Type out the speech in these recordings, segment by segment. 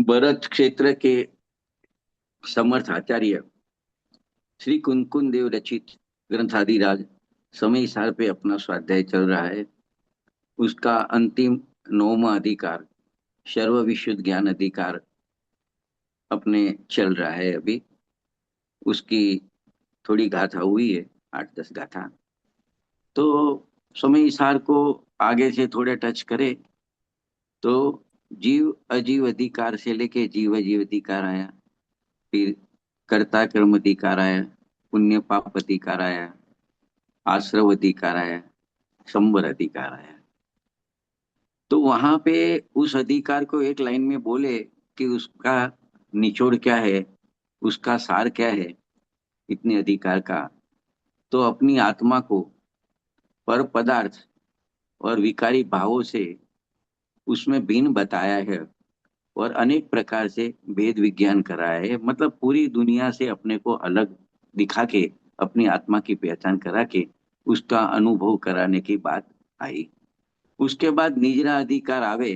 भरत क्षेत्र के समर्थ आचार्य श्री कुंकुन देव रचित ग्रंथादिराज समय सार पे अपना स्वाध्याय चल रहा है। उसका अंतिम नौवां अधिकार सर्व विशुद्ध ज्ञान अधिकार अपने चल रहा है अभी। उसकी थोड़ी गाथा हुई है, 8-10 गाथा। तो समय सार को आगे से थोड़े टच करें तो जीव अजीव अधिकार से लेके जीव अजीव अधिकार आया, फिर कर्ता कर्म अधिकार आया, पुण्य पाप अधिकार आया, आश्रव अधिकार आया, संवर अधिकार आया। तो वहां पे उस अधिकार को एक लाइन में बोले कि उसका निचोड़ क्या है, उसका सार क्या है इतने अधिकार का। तो अपनी आत्मा को पर पदार्थ और विकारी भावों से उसमें भिन्न बताया है और अनेक प्रकार से भेद विज्ञान कराया है। मतलब पूरी दुनिया से अपने को अलग दिखा के अपनी आत्मा की पहचान करा के उसका अनुभव कराने की बात आई। उसके बाद निजरा अधिकार आवे,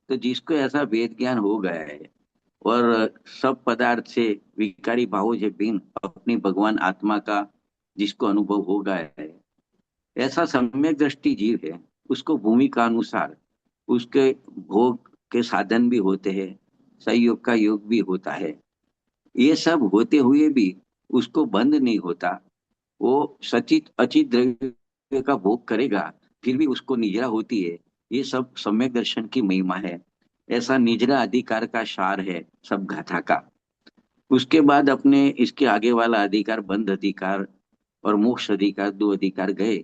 तो जिसको ऐसा वेद ज्ञान हो गया है और सब पदार्थ से विकारी भावों से भिन्न अपनी भगवान आत्मा का जिसको अनुभव हो गया है, ऐसा सम्यक दृष्टि जीव है। उसको भूमि का अनुसार उसके भोग के साधन भी होते हैं, संयोग का योग भी होता है। ये सब होते हुए भी उसको बंध नहीं होता। वो सचित अचित द्रव्य का भोग करेगा, फिर भी उसको निजरा होती है। ये सब सम्यक दर्शन की महिमा है। ऐसा निजरा अधिकार का सार है सब गाथा का। उसके बाद अपने इसके आगे वाला अधिकार बंध अधिकार और मोक्ष अधिकार, दो अधिकार गए।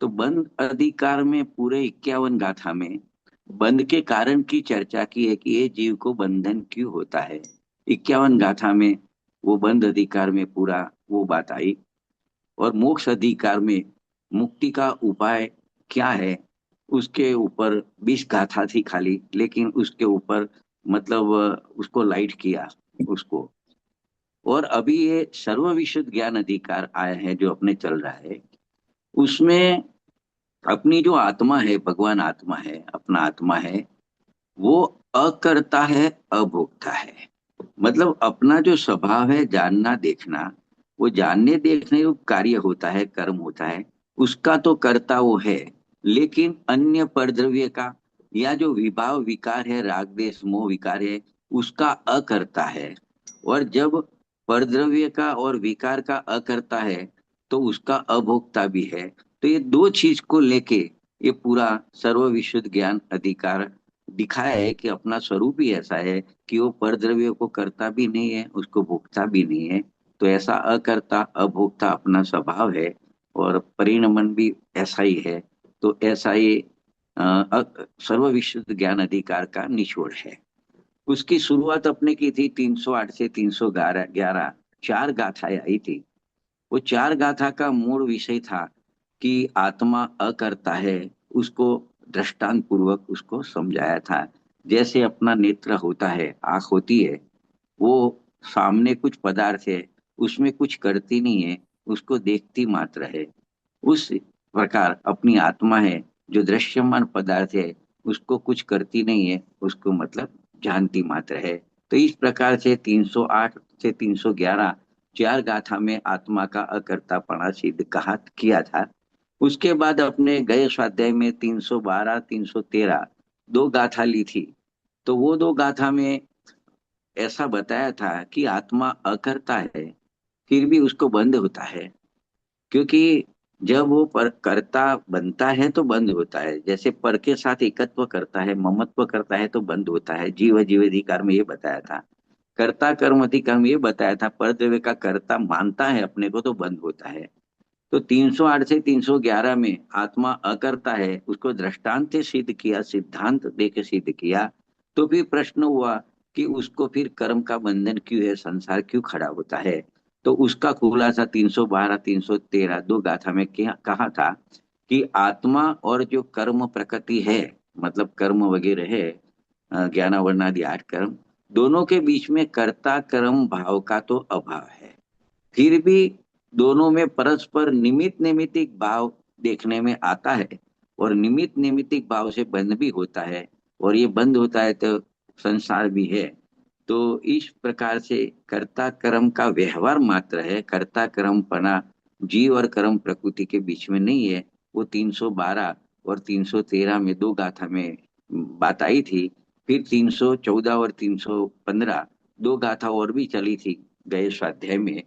तो बंध अधिकार में पूरे 51 गाथा में बंध के कारण की चर्चा की है कि ये जीव को बंधन क्यों होता है। 51 गाथा में वो बंध अधिकार में पूरा वो बात आई। और मोक्ष अधिकार में मुक्ति का उपाय क्या है, उसके ऊपर 20 गाथा थी खाली, लेकिन उसके ऊपर मतलब उसको लाइट किया उसको। और अभी ये सर्व विशुद्ध ज्ञान अधिकार आया है जो अपने चल रहा है। उसमें अपनी जो आत्मा है, भगवान आत्मा है, अपना आत्मा है, वो अकर्ता है, अभोक्ता है। मतलब अपना जो स्वभाव है जानना देखना, वो जानने देखने जो कार्य होता है, कर्म होता है, उसका तो कर्ता वो है। लेकिन अन्य परद्रव्य का या जो विभाव विकार है, राग द्वेष मोह विकार है, उसका अकर्ता है। और जब परद्रव्य का और विकार का अकर्ता है तो उसका अभोक्ता भी है। तो ये दो चीज को लेके ये पूरा सर्व विशुद्ध ज्ञान अधिकार दिखाया है कि अपना स्वरूप ही ऐसा है कि वो परद्रव्य को करता भी नहीं है, उसको भोगता भी नहीं है। तो ऐसा अकर्ता अभोक्ता अपना स्वभाव है और परिणमन भी ऐसा ही है। तो ऐसा ये सर्व विशुद्ध ज्ञान अधिकार का निचोड़ है। उसकी शुरुआत अपने की थी 308 से 311, चार गाथाएं आई थी। वो चार गाथा का मूल विषय था कि आत्मा अकर्ता है। उसको दृष्टांत पूर्वक उसको समझाया था। जैसे अपना नेत्र होता है, आंख होती है, वो सामने कुछ पदार्थ है, उसमें कुछ करती नहीं है, उसको देखती मात्र है। उस प्रकार अपनी आत्मा है जो दृश्यमान पदार्थ है, उसको कुछ करती नहीं है, उसको मतलब जानती मात्र है। तो इस प्रकार से 308 से 311 चार गाथा में आत्मा का अकर्तापना सिद्ध कहा किया था। उसके बाद अपने गए स्वाध्याय में 312 313 दो गाथा ली थी। तो वो दो गाथा में ऐसा बताया था कि आत्मा अकर्ता है, फिर भी उसको बंध होता है। क्योंकि जब वो पर कर्ता बनता है तो बंद होता है। जैसे पर के साथ एकत्व करता है, ममत्व करता है तो बंद होता है। जीव जीव अधिकार में ये बताया था। कर्ता कर्म अधिकार में ये बताया था, परद्रव्य का कर्ता मानता है अपने को तो बंद होता है। तो 308 से 311 में आत्मा अकर्ता है, उसको दृष्टांत से सिद्ध किया, सिद्धांत दे के सिद्ध किया। तो फिर प्रश्न हुआ कि उसको फिर कर्म का बंधन क्यों है, संसार क्यों खड़ा होता है। तो उसका खुलासा 312 313 दो गाथा में कहा था कि आत्मा और जो कर्म प्रकृति है, मतलब कर्म वगैरह है, ज्ञानावरणादि 8 कर्म, दोनों के बीच में कर्ता कर्म भाव का तो अभाव है। फिर भी दोनों में परस्पर निमित्त निमित्तिक भाव देखने में आता है। और निमित्त निमित्तिक भाव से बंध भी होता है, और ये बंद होता है तो संसार भी है। तो इस प्रकार से कर्ता कर्म का व्यवहार मात्र है, कर्ता कर्म पना जीव और कर्म प्रकृति के बीच में नहीं है। वो 312 और 313 में दो गाथा में बात आई थी। फिर 314 और 315 दो गाथा और भी चली थी गए स्वाध्याय में।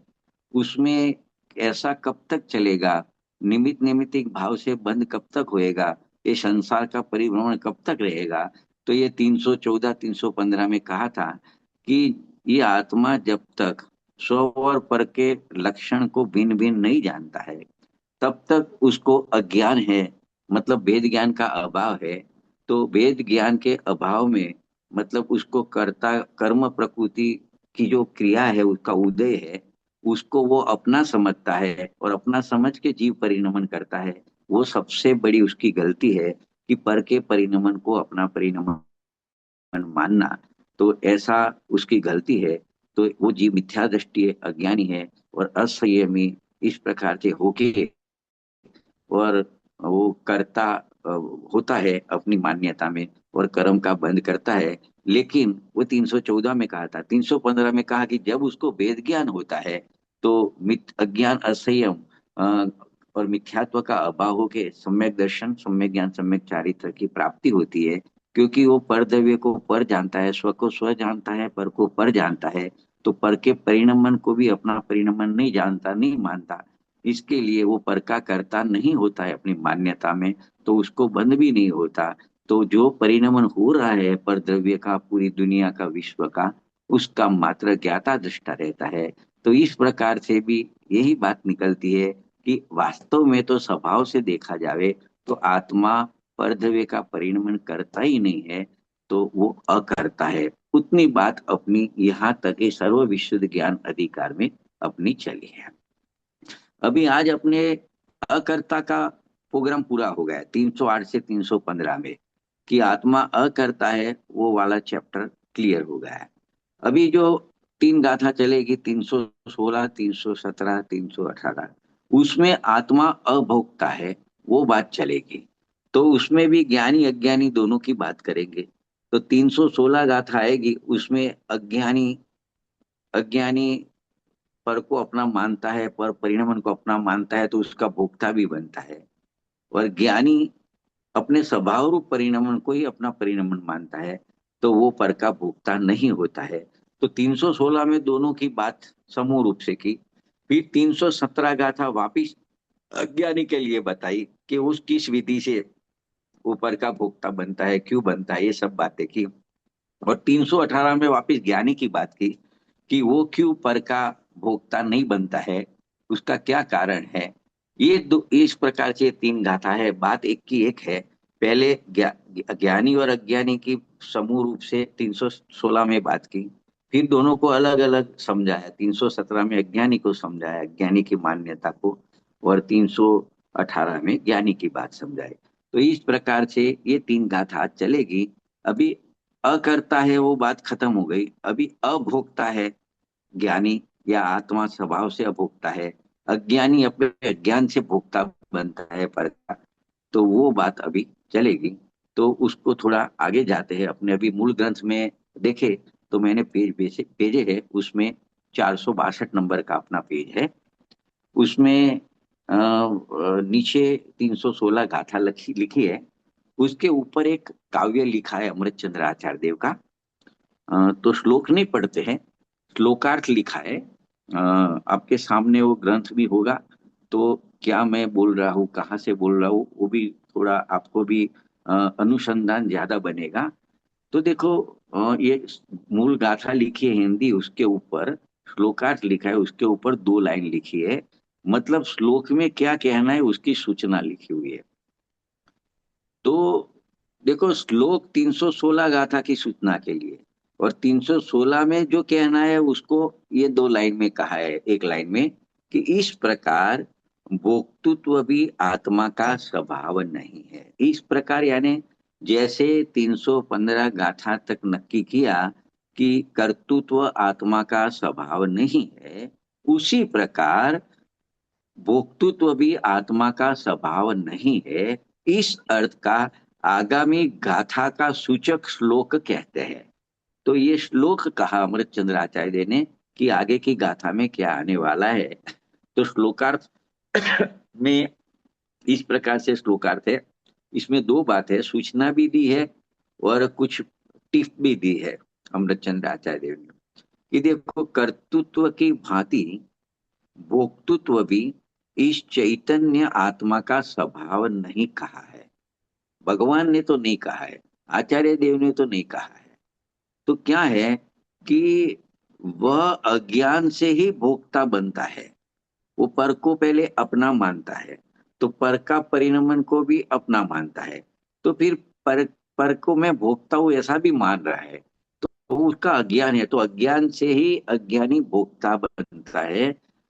उसमें ऐसा कब तक चलेगा, निमित निमित्तिक भाव से बंद कब तक होएगा, ये संसार का परिभ्रमण कब तक रहेगा। तो ये 314 315 में कहा था कि ये आत्मा जब तक स्व और पर के लक्षण को भिन्न भिन्न नहीं जानता है, तब तक उसको अज्ञान है, मतलब वेद ज्ञान का अभाव है। तो वेद ज्ञान के अभाव में मतलब उसको कर्ता कर्म प्रकृति की जो क्रिया है उसका उदय है, उसको वो अपना समझता है और अपना समझ के जीव परिणमन करता है। वो सबसे बड़ी उसकी गलती है कि पर के परिणमन को अपना परिणमन मानना। तो ऐसा उसकी गलती है। तो वो जीव मिथ्या दृष्टि है, अज्ञानी है और असंयमी इस प्रकार से होके और वो करता होता है अपनी मान्यता में और कर्म का बंध करता है। लेकिन वो 314 में कहा था, 315 में कहा कि जब उसको वेद ज्ञान होता है तो मिथ अज्ञान असंयम अ, और मिथ्यात्व का अभाव होके सम्यक दर्शन सम्यक ज्ञान सम्यक चारित्र की प्राप्ति होती है। क्योंकि वो पर द्रव्य को पर जानता है, स्व को स्व जानता है, पर को पर जानता है। तो पर के परिणमन को भी अपना परिणमन नहीं जानता, नहीं मानता। इसके लिए वो पर का कर्ता नहीं होता है अपनी मान्यता में, तो उसको बंध भी नहीं होता। तो जो परिणमन हो रहा है पर द्रव्य का, पूरी दुनिया का, विश्व का, उसका मात्र ज्ञाता दृष्टा रहता है। तो इस प्रकार से भी यही बात निकलती है कि वास्तव में तो स्वभाव से देखा जाए तो आत्मा पर द्रव्य का परिणमन करता ही नहीं है, तो वो अकर्ता है। उतनी बात अपनी यहाँ तक ये सर्व विशुद्ध ज्ञान अधिकार में अपनी चली है। अभी आज अपने अकर्ता का प्रोग्राम पूरा हो गया 308 से 315 में, कि आत्मा अकर्ता है, वो वाला चैप्टर क्लियर हो गया है। अभी जो तीन गाथा चलेगी 316 317 318, उसमें आत्मा अभोक्ता है, वो बात चलेगी। तो उसमें भी ज्ञानी अज्ञानी दोनों की बात करेंगे। तो 316 गाथा आएगी, उसमें अज्ञानी अज्ञानी पर को अपना मानता है, पर परिणमन को अपना मानता है, तो उसका भोक्ता भी बनता है। और ज्ञानी अपने स्वभाव रूप परिणमन को ही अपना परिणमन मानता है, तो वो पर का भोक्ता नहीं होता है। तो 316 में दोनों की बात समूह रूप से की। फिर 317 गाथा वापिस अज्ञानी के लिए बताई कि उस किस विधि से ऊपर का भोक्ता बनता है, क्यों बनता है, ये सब बातें की। और 318 में वापिस ज्ञानी की बात की कि वो क्यों पर का भोक्ता नहीं बनता है, उसका क्या कारण है। ये दो इस प्रकार से तीन गाथा है, बात एक की एक है। पहले ज्ञानी और अज्ञानी की समूह रूप से 316 में बात की। फिर दोनों को अलग अलग समझाया, 317 में अज्ञानी को समझाया, अज्ञानी की मान्यता को, और 318 में ज्ञानी की बात समझाई। तो इस प्रकार से ये तीन गाथा आज चलेगी। अभी अकर्ता है वो बात खत्म हो गई, अभी अभोक्ता है। ज्ञानी या आत्मा स्वभाव से अभोक्ता है, अज्ञानी अपने अज्ञान से भोक्ता बनता है पर का। तो वो बात अभी चलेगी। तो उसको थोड़ा आगे जाते हैं अपने अभी मूल ग्रंथ में। देखे तो मैंने पेज भेजे है, उसमें 462 नंबर का अपना पेज है। उसमें नीचे 316 गाथा लिखी लिखी है। उसके ऊपर एक काव्य लिखा है अमृत चंद्र आचार्य देव का। तो श्लोक नहीं पढ़ते हैं, श्लोकार्थ लिखा है। आपके सामने वो ग्रंथ भी होगा। तो क्या मैं बोल रहा हूँ, कहाँ से बोल रहा हूँ, वो भी थोड़ा आपको भी अनुसंधान ज्यादा बनेगा। तो देखो, ये मूल गाथा लिखी है हिंदी, उसके ऊपर श्लोकार्थ लिखा है, उसके ऊपर दो लाइन लिखी है। मतलब श्लोक में क्या कहना है उसकी सूचना लिखी हुई है। तो देखो, श्लोक 316 गाथा की सूचना के लिए, और 316 में जो कहना है उसको ये दो लाइन में कहा है, एक लाइन में कि इस प्रकार भोक्तृत्व भी आत्मा का स्वभाव नहीं है। इस प्रकार यानी जैसे 315 गाथा तक नक्की किया कि कर्तृत्व आत्मा का स्वभाव नहीं है, उसी प्रकार भोक्तृत्व भी आत्मा का स्वभाव नहीं है। इस अर्थ का आगामी गाथा का सूचक श्लोक कहते हैं। तो ये श्लोक कहा अमृतचंद्र आचार्य ने कि आगे की गाथा में क्या आने वाला है। तो श्लोकार्थ में इस प्रकार से श्लोकार्थ है। इसमें दो बात है, सूचना भी दी है और कुछ टिप भी दी है अमृतचंद्र आचार्य देव ने कि देखो, कर्तृत्व की भांति भोक्तृत्व भी इस चैतन्य आत्मा का स्वभाव नहीं कहा है। भगवान ने तो नहीं कहा है, आचार्य देव ने तो नहीं कहा है। तो क्या है कि वह अज्ञान से ही भोक्ता बनता है। वो पर को पहले अपना मानता है, तो पर का परिणमन को भी अपना मानता है। तो फिर पर को मैं भोगता हूँ ऐसा भी मान रहा है, तो उसका अज्ञान है। तो अज्ञान से ही अज्ञानी भोक्ता बनता है।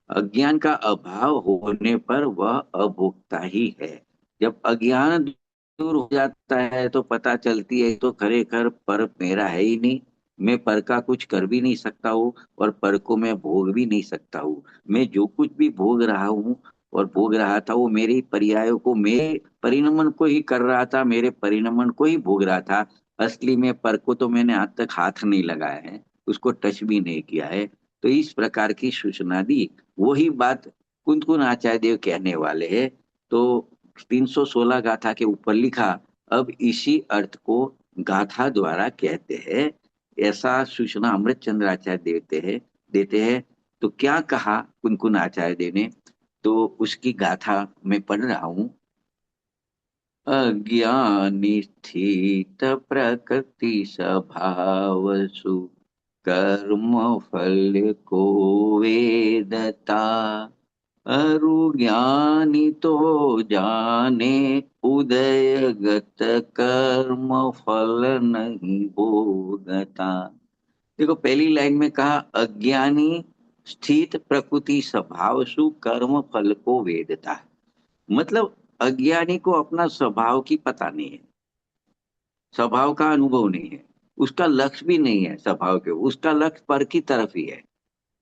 अज्ञान का अभाव होने पर वह अभोक्ता ही है। जब अज्ञान दूर हो जाता है तो पता चलती है तो खरेखर पर मेरा है ही नहीं। मैं पर का कुछ कर भी नहीं सकता हूँ और पर को मैं भोग भी नहीं सकता हूँ। मैं जो कुछ भी भोग रहा हूँ और भोग रहा था वो मेरे ही पर्यायों को, मेरे परिणमन को ही कर रहा था, मेरे परिणमन को ही भोग रहा था। असली में पर को तो मैंने आज तक हाथ नहीं लगाया है, उसको टच भी नहीं किया है। तो इस प्रकार की सूचना दी। वही बात कुंत कुन आचार्य देव कहने वाले हैं। तो 316 गाथा के ऊपर लिखा, अब इसी अर्थ को गाथा द्वारा कहते हैं, ऐसा सूचना अमृत चंद्र आचार्य देते हैं। तो क्या कहा कुनकुन आचार्य देव ने, तो उसकी गाथा मैं पढ़ रहा हूँ। अज्ञानी स्थित प्रकृति स्वभावसु कर्म फल को वेदता। अरु ज्ञानी तो जाने उदयगत कर्म फल नहीं भोगता। देखो, पहली लाइन में कहा अज्ञानी स्थित प्रकृति स्वभावसु कर्म फल को वेदता। मतलब अज्ञानी को अपना स्वभाव की पता नहीं है, स्वभाव का अनुभव नहीं है, उसका लक्ष्य भी नहीं है स्वभाव के, उसका लक्ष्य पर की तरफ ही है।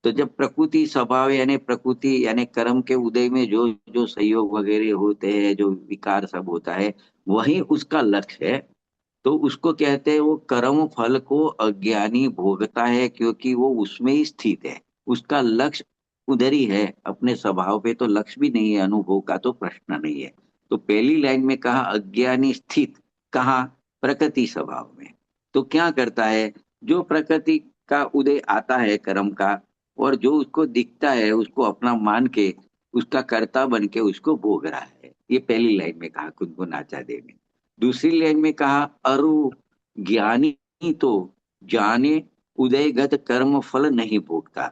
तो जब प्रकृति स्वभाव यानी प्रकृति यानी कर्म के उदय में जो जो संयोग वगैरह होते हैं, जो विकार सब होता है, वही उसका लक्ष्य है। तो उसको कहते हैं वो कर्म फल को अज्ञानी भोगता है, क्योंकि वो उसमें ही स्थित है। उसका लक्ष्य उधर ही है, अपने स्वभाव पे तो लक्ष्य भी नहीं है, अनुभव का तो प्रश्न नहीं है। तो पहली लाइन में कहा अज्ञानी स्थित, कहा प्रकृति स्वभाव में। तो क्या करता है, जो प्रकृति का उदय आता है कर्म का, और जो उसको दिखता है उसको अपना मान के उसका कर्ता बन के उसको भोग रहा है। ये पहली लाइन में कहा कुनकुन आचार्य ने। दूसरी लाइन में कहा अरु ज्ञानी तो जाने उदयगत कर्म फल नहीं भोगता।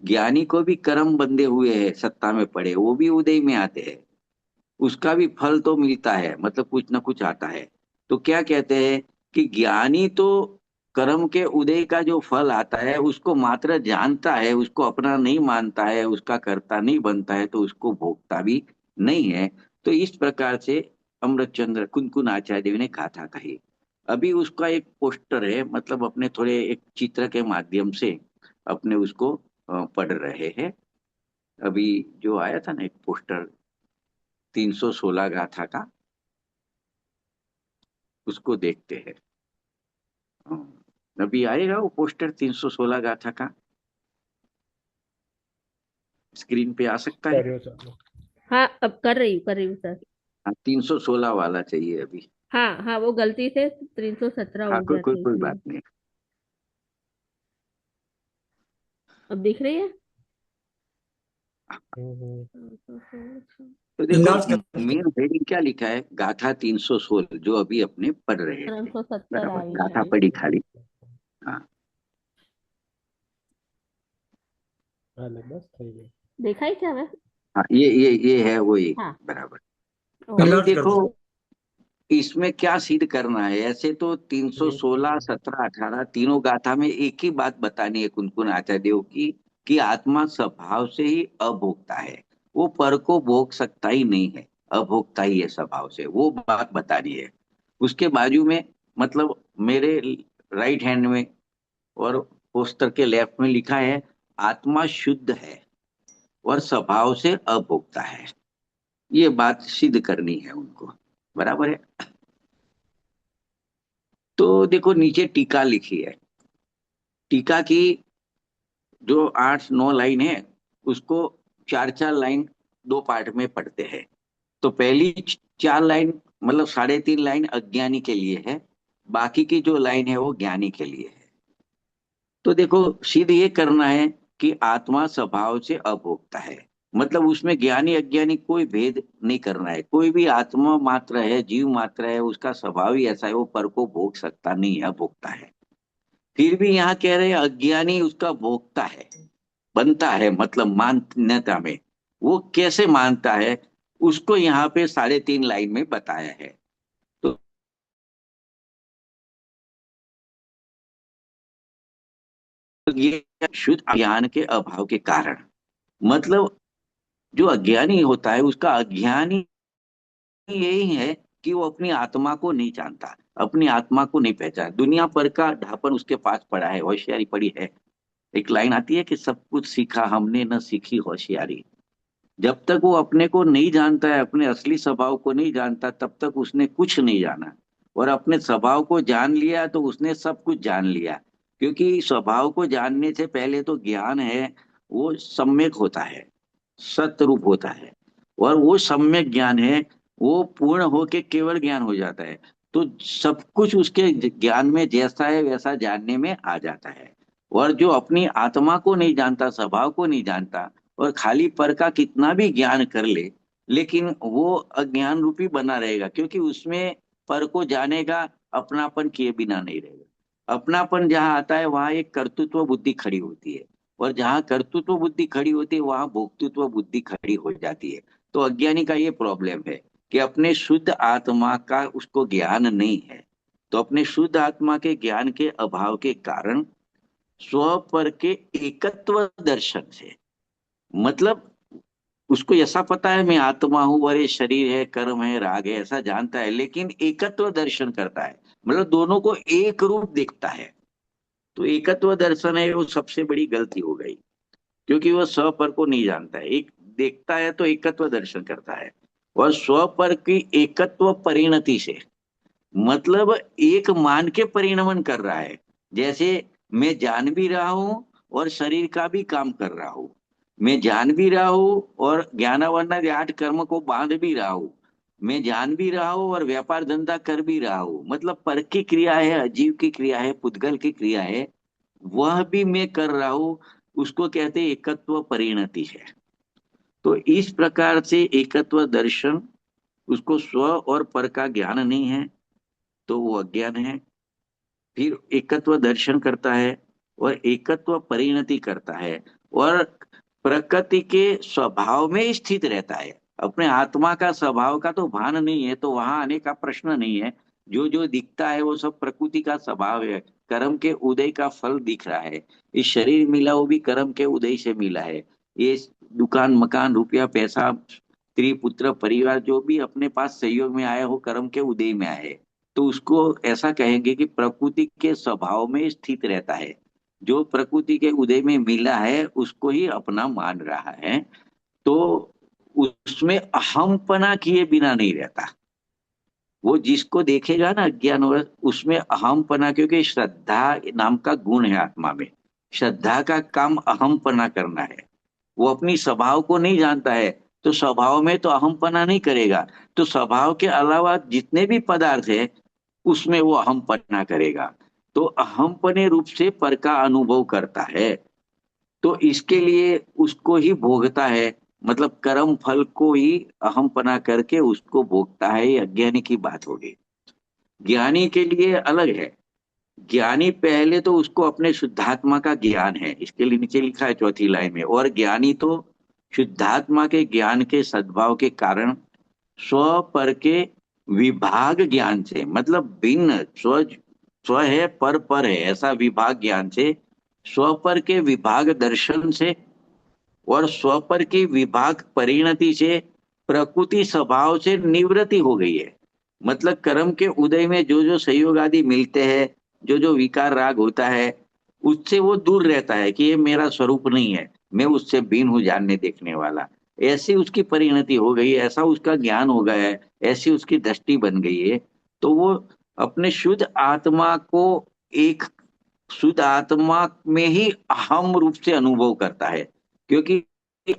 ज्ञानी को भी कर्म बंधे हुए हैं, सत्ता में पड़े, वो भी उदय में आते हैं, उसका भी फल तो मिलता है, मतलब कुछ ना कुछ आता है। तो क्या कहते हैं कि ज्ञानी तो कर्म के उदय का जो फल आता है उसको मात्र जानता है, उसको अपना नहीं मानता है, उसका कर्ता नहीं बनता है, तो उसको भोगता भी नहीं है। तो इस प्रकार से अमृतचंद्र कुनकुन आचार्य देव ने गाथा कही। अभी उसका एक पोस्टर है, मतलब अपने थोड़े एक चित्र के माध्यम से अपने उसको पढ़ रहे हैं। अभी जो आया था ना एक पोस्टर 316 गाथा का, उसको देखते हैं। अभी आएगा वो पोस्टर 316 गाथा का, स्क्रीन पे आ सकता है। करियो सर। हाँ, अब कर रही हूँ सर। हाँ, 316 वाला चाहिए अभी। हाँ हाँ, वो गलती से 317 हाँ, हो कोई गया कोई था कोई इसलिए। बात नहीं। अब दिख रही है। तो देखो, मेन हेडिंग क्या लिखा है, गाथा 316 जो अभी अपने पढ़ रहे थे। 370 बराबर, आई गाथा शायद। पढ़ी खाली। हाँ देखा ही क्या मैं। हाँ, ये है वही। हाँ। बराबर। अभी ओके। देखो, इसमें क्या सिद्ध करना है, ऐसे तो 316 17 18 तीनों गाथा में एक ही बात बतानी है कुनकुन आचार्य देव की, कि आत्मा स्वभाव से ही अभोक्ता है, वो पर को भोग सकता ही नहीं है, अभोक्ता ही है स्वभाव से, वो बात बतानी है। उसके बाजू में, मतलब मेरे राइट हैंड में और पोस्टर के लेफ्ट में लिखा है, आत्मा शुद्ध है और स्वभाव से अभोक्ता है। ये बात सिद्ध करनी है उनको। बराबर है। तो देखो नीचे टीका लिखी है, टीका की जो 8-9 लाइन है, उसको 4-4 लाइन दो पार्ट में पढ़ते हैं। तो पहली 4 लाइन, मतलब 3.5 लाइन अज्ञानी के लिए है, बाकी की जो लाइन है वो ज्ञानी के लिए है। तो देखो, सिद्ध ये करना है कि आत्मा स्वभाव से अभोक्ता है। मतलब उसमें ज्ञानी अज्ञानी कोई भेद नहीं करना है। कोई भी आत्मा मात्र है, जीव मात्र है, उसका स्वभाव ही ऐसा है, वो पर को भोग सकता नहीं है, अभोक्ता है। फिर भी यहाँ कह रहे हैं अज्ञानी उसका भोक्ता है, बनता है, मतलब मान्यता में। वो कैसे मानता है, उसको यहाँ पे 3.5 लाइन में बताया है। तो ये शुद्ध ज्ञान के अभाव के कारण, मतलब जो अज्ञानी होता है उसका अज्ञान ही यही है कि वो अपनी आत्मा को नहीं जानता, अपनी आत्मा को नहीं पहचान, दुनिया पर का ढापन उसके पास पड़ा है, होशियारी पड़ी है। एक लाइन आती है कि सब कुछ सीखा हमने, न सीखी होशियारी। जब तक वो अपने को नहीं जानता है, अपने असली स्वभाव को नहीं जानता, तब तक उसने कुछ नहीं जाना। और अपने स्वभाव को जान लिया तो उसने सब कुछ जान लिया। क्योंकि स्वभाव को जानने से पहले तो ज्ञान है, वो सम्यक होता है, सतरूप होता है। और वो सम्यक ज्ञान है, वो पूर्ण होके केवल ज्ञान हो जाता है। तो सब कुछ उसके ज्ञान में जैसा है वैसा जानने में आ जाता है। और जो अपनी आत्मा को नहीं जानता, स्वभाव को नहीं जानता, और खाली पर का कितना भी ज्ञान कर ले, लेकिन वो अज्ञान रूपी बना रहेगा, क्योंकि उसमें पर को जानेगा, अपनापन किए बिना नहीं रहेगा। अपनापन जहाँ आता है वहां एक कर्तृत्व बुद्धि खड़ी होती है, और जहाँ कर्तृत्व बुद्धि खड़ी होती है वहां भोक्तृत्व बुद्धि खड़ी हो जाती है। तो अज्ञानी का ये प्रॉब्लम है कि अपने शुद्ध आत्मा का उसको ज्ञान नहीं है। तो अपने शुद्ध आत्मा के ज्ञान के अभाव के कारण स्व पर के एकत्व दर्शन से, मतलब उसको ऐसा पता है मैं आत्मा हूं और ये शरीर है, कर्म है, राग है, ऐसा जानता है, लेकिन एकत्व दर्शन करता है, मतलब दोनों को एक रूप देखता है। तो एकत्व दर्शन है, वो सबसे बड़ी गलती हो गई। क्योंकि वो स्व पर को नहीं जानता है, एक देखता है तो एकत्व दर्शन करता है। और स्व पर की एकत्व परिणति से, मतलब एक मान के परिणमन कर रहा है। जैसे मैं जान भी रहा हूं और शरीर का भी काम कर रहा हूं, मैं जान भी रहा हूं और ज्ञानावरण 8 कर्म को बांध भी रहा हूं, मैं जान भी रहा हूं और व्यापार धंधा कर भी रहा हूं। मतलब पर की क्रिया है, अजीव की क्रिया है, पुद्गल की क्रिया है, वह भी मैं कर रहा हूं। उसको कहते हैं एकत्व परिणति है। तो इस प्रकार से एकत्व दर्शन, उसको स्व और पर का ज्ञान नहीं है, तो वो अज्ञान है। फिर एकत्व दर्शन करता है और एकत्व परिणति करता है, और प्रकृति के स्वभाव में स्थित रहता है। अपने आत्मा का स्वभाव का तो भान नहीं है, तो वहां आने का प्रश्न नहीं है। जो जो दिखता है वो सब प्रकृति का स्वभाव है, कर्म के उदय का फल दिख रहा है। ये शरीर मिला वो भी कर्म के उदय से मिला है। ये दुकान, मकान, रुपया, पैसा, स्त्री, पुत्र, परिवार जो भी अपने पास सहयोग में आया हो, कर्म के उदय में आए। तो उसको ऐसा कहेंगे कि प्रकृति के स्वभाव में स्थित रहता है। जो प्रकृति के उदय में मिला है उसको ही अपना मान रहा है। तो उसमें अहमपना किए बिना नहीं रहता। वो जिसको देखेगा ना ज्ञान होगा, उसमें अहमपना, क्योंकि श्रद्धा नाम का गुण है आत्मा में। श्रद्धा का काम अहमपना करना है। वो अपनी स्वभाव को नहीं जानता है, तो स्वभाव में तो अहमपना नहीं करेगा। तो स्वभाव के अलावा जितने भी पदार्थ है उसमें वो अहमपना करेगा। तो अहमपने रूप से पर का अनुभव करता है। तो इसके लिए उसको ही भोगता है, मतलब कर्म फल को ही अहमपना करके उसको भोगता है। ये अज्ञानी की बात होगी। ज्ञानी के लिए अलग है। ज्ञानी पहले तो उसको अपने शुद्धात्मा का ज्ञान है, इसके लिए नीचे लिखा है 4 लाइन में। और ज्ञानी तो शुद्धात्मा के ज्ञान के सद्भाव के कारण स्व पर के विभाग ज्ञान से, मतलब भिन्न स्व, स्व है पर है, ऐसा विभाग ज्ञान से, स्व पर के विभाग दर्शन से और स्व पर की विभाग परिणति से प्रकृति स्वभाव से निवृत्ति हो गई है। मतलब कर्म के उदय में जो जो संयोग आदि मिलते हैं, जो जो विकार राग होता है, उससे वो दूर रहता है कि ये मेरा स्वरूप नहीं है, मैं उससे भिन्न हूँ, जानने देखने वाला। ऐसी उसकी परिणति हो गई है, ऐसा उसका ज्ञान हो गया है, ऐसी उसकी दृष्टि बन गई है। तो वो अपने शुद्ध आत्मा को एक शुद्ध आत्मा में ही अहम रूप से अनुभव करता है, क्योंकि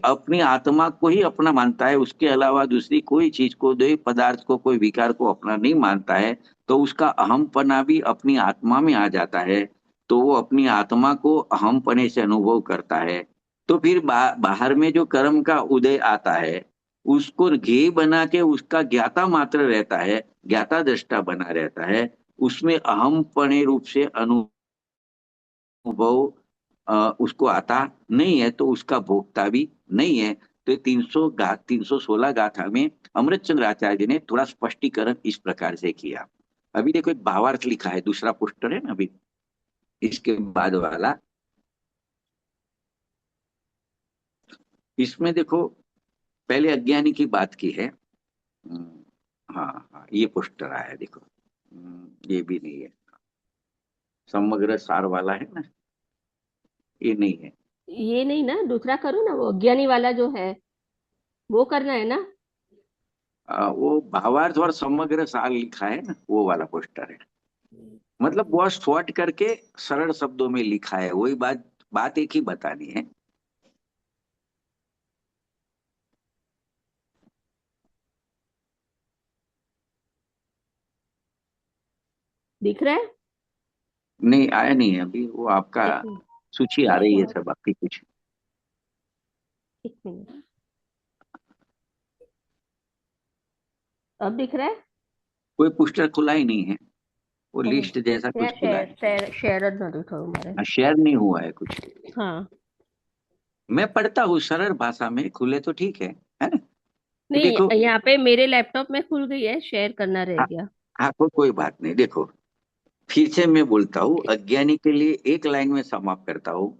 अपनी आत्मा को ही अपना मानता है, उसके अलावा दूसरी कोई चीज को, कोई पदार्थ को, कोई विकार को अपना नहीं मानता है। तो उसका अहमपना भी अपनी आत्मा में आ जाता है। तो वो अपनी आत्मा को अहमपने से अनुभव करता है। तो फिर बाहर में जो कर्म का उदय आता है, उसको ज्ञेय बना के उसका ज्ञाता मात्र रहता है, ज्ञाता दृष्टा बना रहता है। उसमें अहमपने रूप से अनुभव उसको आता नहीं है, तो उसका भोक्ता भी नहीं है। तो 316 गाथा में अमृतचंद्र आचार्य जी ने थोड़ा स्पष्टीकरण इस प्रकार से किया। अभी देखो एक भावार्थ लिखा है, दूसरा पोस्टर है ना अभी, इसके बाद वाला। इसमें देखो, पहले अज्ञानी की बात की है। हाँ हाँ, ये पोस्टर आया है, देखो। ये भी नहीं है, समग्र सार वाला है ना, ये नहीं है। ये नहीं ना, दूसरा करो ना, वो अज्ञानी वाला जो है वो करना है ना। वो भावार्थ और समग्र सार लिखा है ना, वो वाला पोस्टर है। मतलब बहुत शॉर्ट करके सरल शब्दों में लिखा है, वही बात, बात एक ही बतानी है। दिख रहा है? नहीं, आया नहीं है अभी, वो आपका एक मिनट, सूची आ एक रही है मिनट, सब आपकी कुछ। एक मिनट। अब दिख रहा है? कोई पोस्टर खुला ही नहीं है, वो अरे लिस्ट जैसा कुछ यार, खुला शेयर है। शेयर शेयर ना दिखाओ हमारे। शेयर नहीं हुआ है कुछ। हाँ। मैं पढ़ता हूँ सरल भाषा में, खुले तो ठीक है ना। ये नहीं, देखो। यहाँ पे मेरे लैपटॉप में खुल गई है, शेयर करना रह हाँ गया। हाँ, कोई बात नहीं। देखो, फिर से मैं बोलता हूँ, अज्ञानी के लिए एक लाइन में समाप्त करता हूँ।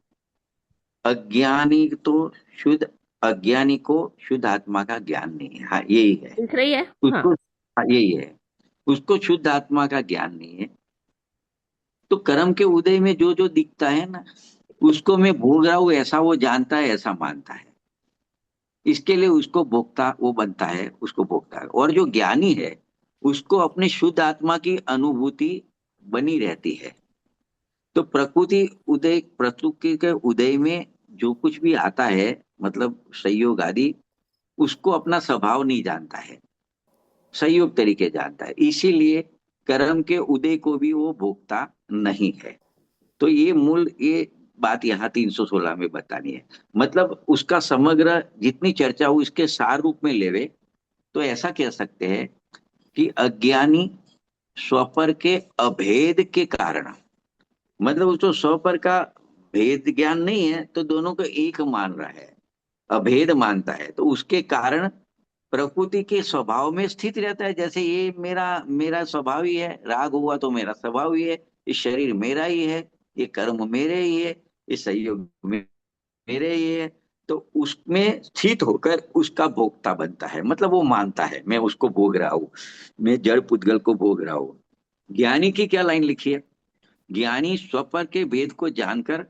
अज्ञानी तो शुद्ध अज्ञानी को शुद्ध आत्मा का ज्ञान नहीं है, हाँ यही है। दिख रही है? हाँ। उसको, हाँ यही है, उसको शुद्ध आत्मा का ज्ञान नहीं है। तो कर्म के उदय में जो जो दिखता है ना, उसको मैं भोग रहा हूँ ऐसा वो जानता है, ऐसा मानता है। इसके लिए उसको भोक्ता वो बनता है, उसको भोगता है। और जो ज्ञानी है, उसको अपने शुद्ध आत्मा की अनुभूति बनी रहती है। तो प्रकृति के उदय में जो कुछ भी आता है, मतलब संयोग आदि, उसको अपना स्वभाव नहीं जानता है, संयोग तरीके जानता है। इसीलिए कर्म के उदय को भी वो भोगता नहीं है। तो ये बात यहाँ 316 में बतानी है। मतलब उसका समग्र जितनी चर्चा हो, इसके सार रूप में लेवे, तो ऐसा कह सकते हैं कि अज्ञानी स्वपर के अभेद के कारण, मतलब उसको स्वपर का भेद ज्ञान नहीं है, तो दोनों को एक मान रहा है, अभेद मानता है। तो उसके कारण प्रकृति के स्वभाव में स्थित रहता है। जैसे ये मेरा मेरा स्वभाव ही है, राग हुआ तो मेरा स्वभाव ही है, ये शरीर मेरा ही है, ये कर्म मेरे ही है, ये संयोग मेरे ही है। तो उसमें स्थित होकर उसका भोक्ता बनता है, मतलब वो मानता है मैं उसको भोग रहा हूँ, मैं जड़ पुद्गल को भोग रहा हूँ। ज्ञानी की क्या लाइन लिखी है? ज्ञानी स्वपर के भेद को जानकर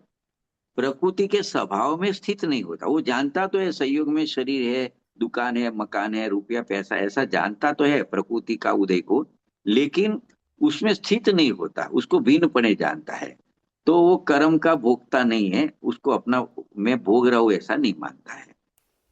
प्रकृति के स्वभाव में स्थित नहीं होता। वो जानता तो है संयोग में शरीर है, दुकान है, मकान है, रुपया पैसा, ऐसा जानता तो है प्रकृति का उदय को, लेकिन उसमें स्थित नहीं होता, उसको भिन्नपणे जानता है। तो वो कर्म का भोगता नहीं है, उसको अपना मैं भोग रहा हूं ऐसा नहीं मानता है।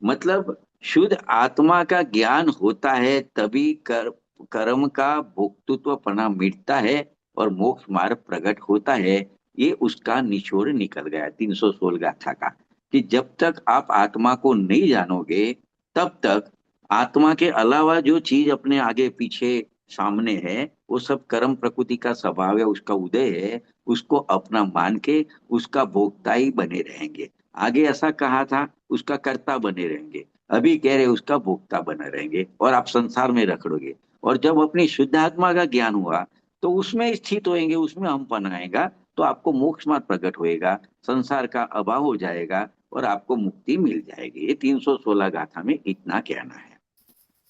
मतलब शुद्ध आत्मा का ज्ञान होता है तभी कर्म का भोक्तृत्वपना मिटता है और मोक्ष मार्ग प्रकट होता है। ये उसका निचोड़ निकल गया 316 गाथा का, कि जब तक आप आत्मा को नहीं जानोगे, तब तक आत्मा के अलावा जो चीज अपने आगे पीछे सामने है, वो सब कर्म प्रकृति का स्वभाव है, उसका उदय है, उसको अपना मान के उसका भोक्ता ही बने रहेंगे। आगे ऐसा कहा था, उसका कर्ता बने रहेंगे। अभी कह रहे उसका भोक्ता बने रहेंगे और आप संसार में रखड़ोगे। और जब अपनी शुद्ध आत्मा का ज्ञान हुआ, तो उसमें स्थित होएंगे, उसमें हम आएगा, तो आपको मोक्ष मार्ग प्रकट होएगा, संसार का अभाव हो जाएगा और आपको मुक्ति मिल जाएगी। ये 316 गाथा में इतना कहना है।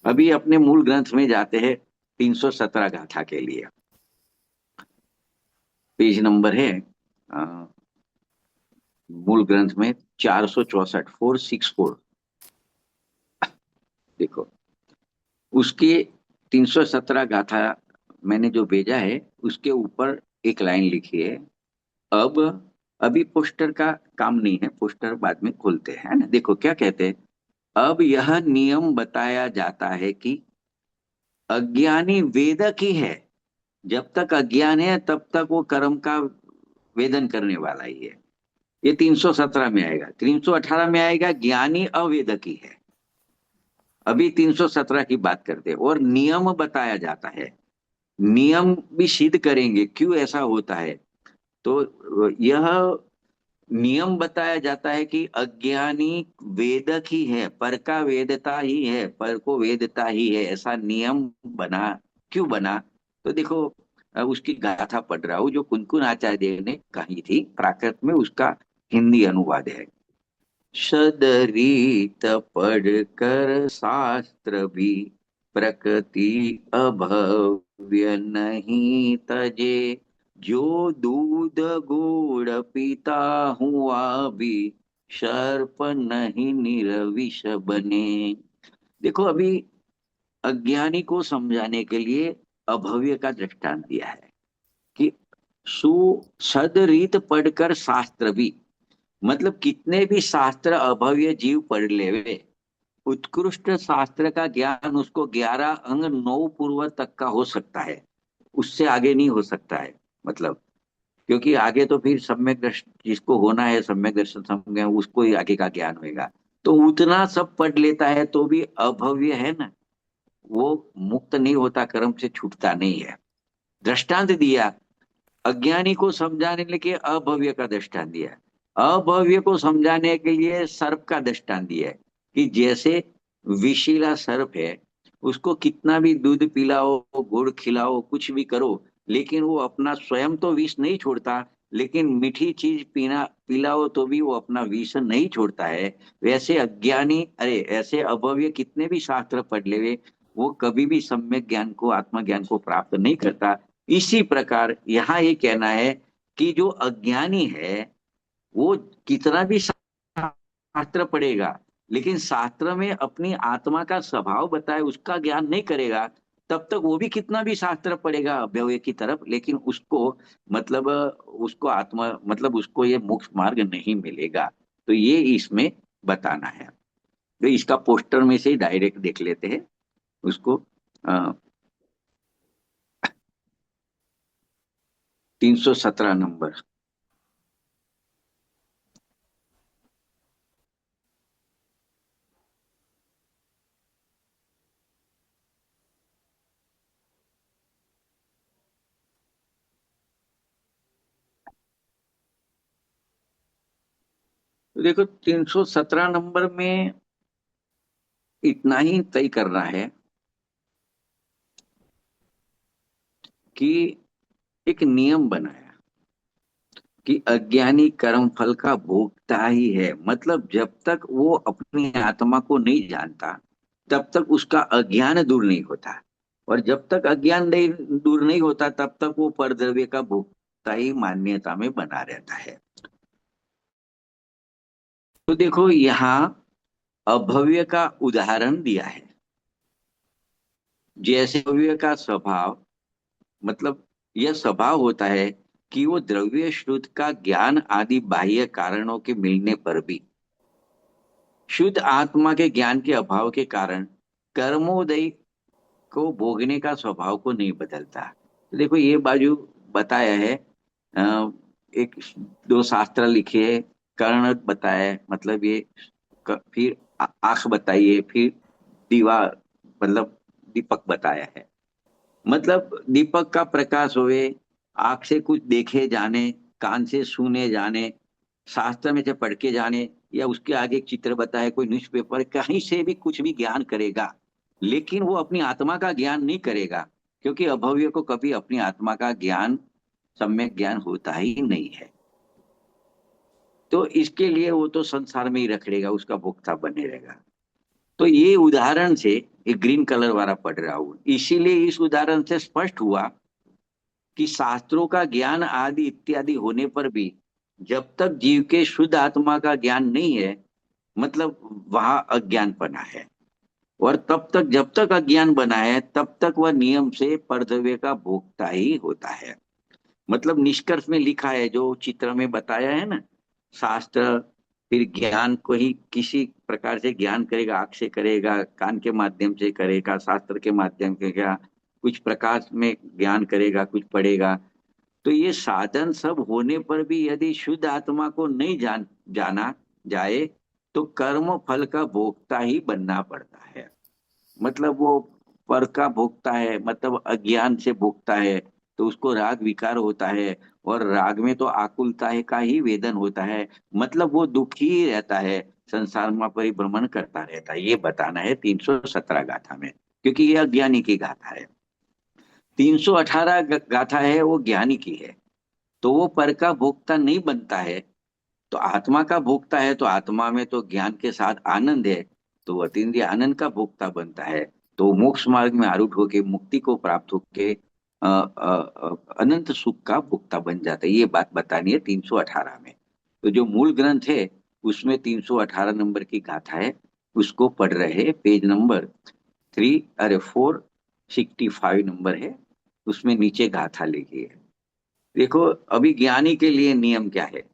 अभी अपने मूल ग्रंथ में जाते हैं, 317 गाथा के लिए। पेज नंबर है अ, मूल ग्रंथ में 464, 464। देखो, उसके 317 गाथा मैंने जो भेजा है, उसके ऊपर एक लाइन लिखी है, अब अभी पोस्टर का काम नहीं है, पोस्टर बाद में खोलते हैं, है ना। देखो क्या कहते हैं। अब यह नियम बताया जाता है कि अज्ञानी वेदक ही है। जब तक अज्ञान है तब तक वो कर्म का वेदन करने वाला ही है। ये 317 में आएगा। 318 में आएगा ज्ञानी अवेदकी है। अभी 317 की बात करते हैं। और नियम बताया जाता है। नियम भी सिद्ध करेंगे क्यों ऐसा होता है। तो यह नियम बताया जाता है कि अज्ञानी वेदक ही है, पर का वेदता ही है, पर को वेदता ही है, ऐसा नियम बना। क्यों बना। तो देखो, उसकी गाथा पढ़ रहा हूँ जो कुनकुन आचार्य देव ने कही थी प्राकृत में, उसका हिंदी अनुवाद है। सदरीत पढ़कर शास्त्र भी प्रकृति अभव्य नहीं तजे। जो दूध गुड़ पीता हुआ भी सर्प नहीं निरविष बने। देखो अभी अज्ञानी को समझाने के लिए अभव्य का दृष्टांत दिया है कि सु सदरीत पढ़कर शास्त्र भी, मतलब कितने भी शास्त्र अभव्य जीव पढ़ लेवे, उत्कृष्ट शास्त्र का ज्ञान उसको 11 अंग 9 पूर्व तक का हो सकता है। उससे आगे नहीं हो सकता है। मतलब क्योंकि आगे तो फिर सम्यक दर्शन जिसको होना है, सम्यक दर्शन समझ उसको ही आगे का ज्ञान होगा। तो उतना सब पढ़ लेता है तो भी अभव्य है ना। वो मुक्त नहीं होता, कर्म से छूटता नहीं है। दृष्टांत दिया। अज्ञानी को समझाने के लिए अभव्य का दृष्टांत दिया है। अभव्य को समझाने के लिए सर्प का दृष्टांत दिया है कि जैसे विषीला सर्प है, उसको कितना भी दूध पिलाओ, गुड़ खिलाओ, कुछ भी करो, लेकिन वो अपना स्वयं तो विष नहीं छोड़ता। लेकिन मीठी चीज पीना पिलाओ तो भी वो अपना विष नहीं छोड़ता है। वैसे अज्ञानी, अरे ऐसे अभव्य कितने भी शास्त्र पढ़ ले, वो कभी भी सम्यक ज्ञान को, आत्मज्ञान को प्राप्त नहीं करता। इसी प्रकार यहाँ ये कहना है कि जो अज्ञानी है वो कितना भी शास्त्र पढ़ेगा, लेकिन शास्त्र में अपनी आत्मा का स्वभाव बताए उसका ज्ञान नहीं करेगा, तब तक वो भी कितना भी शास्त्र पढ़ेगा अव्यय की तरफ, लेकिन उसको मतलब उसको आत्मा मतलब उसको ये मोक्ष मार्ग नहीं मिलेगा। तो ये इसमें बताना है। तो इसका पोस्टर में से डायरेक्ट देख लेते हैं उसको। 317 नंबर। तो देखो 317 नंबर में इतना ही तय करना है कि एक नियम बनाया कि अज्ञानी कर्म फल का भोगता ही है। मतलब जब तक वो अपनी आत्मा को नहीं जानता तब तक उसका अज्ञान दूर नहीं होता। और जब तक अज्ञान नहीं दूर नहीं होता तब तक वो परद्रव्य का भोगता ही मान्यता में बना रहता है। तो देखो यहाँ अभव्य का उदाहरण दिया है। जैसे अभव्य का स्वभाव, मतलब यह स्वभाव होता है कि वो द्रव्य शुद्ध का ज्ञान आदि बाह्य कारणों के मिलने पर भी शुद्ध आत्मा के ज्ञान के अभाव के कारण कर्मोदय को भोगने का स्वभाव को नहीं बदलता। तो देखो ये बाजू बताया है। एक दो शास्त्र लिखे है, कर्ण बताया है, मतलब ये फिर आंख बताइए, फिर दीवार, मतलब दीपक बताया है। मतलब दीपक का प्रकाश होवे, आंख से कुछ देखे जाने, कान से सुने जाने, शास्त्र में से पढ़ के जाने, या उसके आगे एक चित्र बताए, कोई न्यूज़पेपर, कहीं से भी कुछ भी ज्ञान करेगा, लेकिन वो अपनी आत्मा का ज्ञान नहीं करेगा। क्योंकि अभव्य को कभी अपनी आत्मा का ज्ञान, सम्यक ज्ञान होता ही नहीं है। तो इसके लिए वो तो संसार में ही रखड़ेगा, उसका भोक्ता बने रहेगा। तो ये उदाहरण से, एक ग्रीन कलर वाला पढ़ रहा हूं, इसीलिए इस उदाहरण से स्पष्ट हुआ कि शास्त्रों का ज्ञान आदि इत्यादि होने पर भी जब तक जीव के शुद्ध आत्मा का ज्ञान नहीं है, मतलब वहां अज्ञान बना है। और तब तक, जब तक अज्ञान बना है, तब तक वह नियम से कर्तव्य का भोगता ही होता है। मतलब निष्कर्ष में लिखा है जो चित्र में बताया है ना, शास्त्र, फिर ज्ञान को ही किसी प्रकार से ज्ञान करेगा, आंख से करेगा, कान के माध्यम से करेगा, शास्त्र के माध्यम से क्या, कुछ प्रकाश में ज्ञान करेगा, कुछ पढ़ेगा। तो ये साधन सब होने पर भी यदि शुद्ध आत्मा को नहीं जाना जाए, तो कर्म फल का भोक्ता ही बनना पड़ता है। मतलब वो पर का भोगता है, मतलब अज्ञान से भोगता है, तो उसको राग विकार होता है। और राग में तो आकुलता है का ही वेदन होता है, मतलब वो दुखी ही रहता है, संसार में परिभ्रमण करता रहता है। ये बताना है 317 गाथा में, क्योंकि ये अज्ञानी की गाथा है। 318 गाथा है वो ज्ञानी की है। तो वो पर का भोक्ता नहीं बनता है, तो आत्मा का भोक्ता है, तो आत्मा में तो ज्ञान के साथ आनंद है, तो वो अतीन्द्रिय आनंद का भोक्ता बनता है। तो मोक्ष मार्ग में आरूढ़ होके मुक्ति को प्राप्त होके अनंत सुख का भोक्ता बन जाता है। ये बात बतानी है 318 में। तो जो मूल ग्रंथ है उसमें 318 नंबर की गाथा है, उसको पढ़ रहे हैं। पेज नंबर 465 नंबर है, उसमें नीचे गाथा लिखी है। देखो, अभी ज्ञानी के लिए नियम क्या है।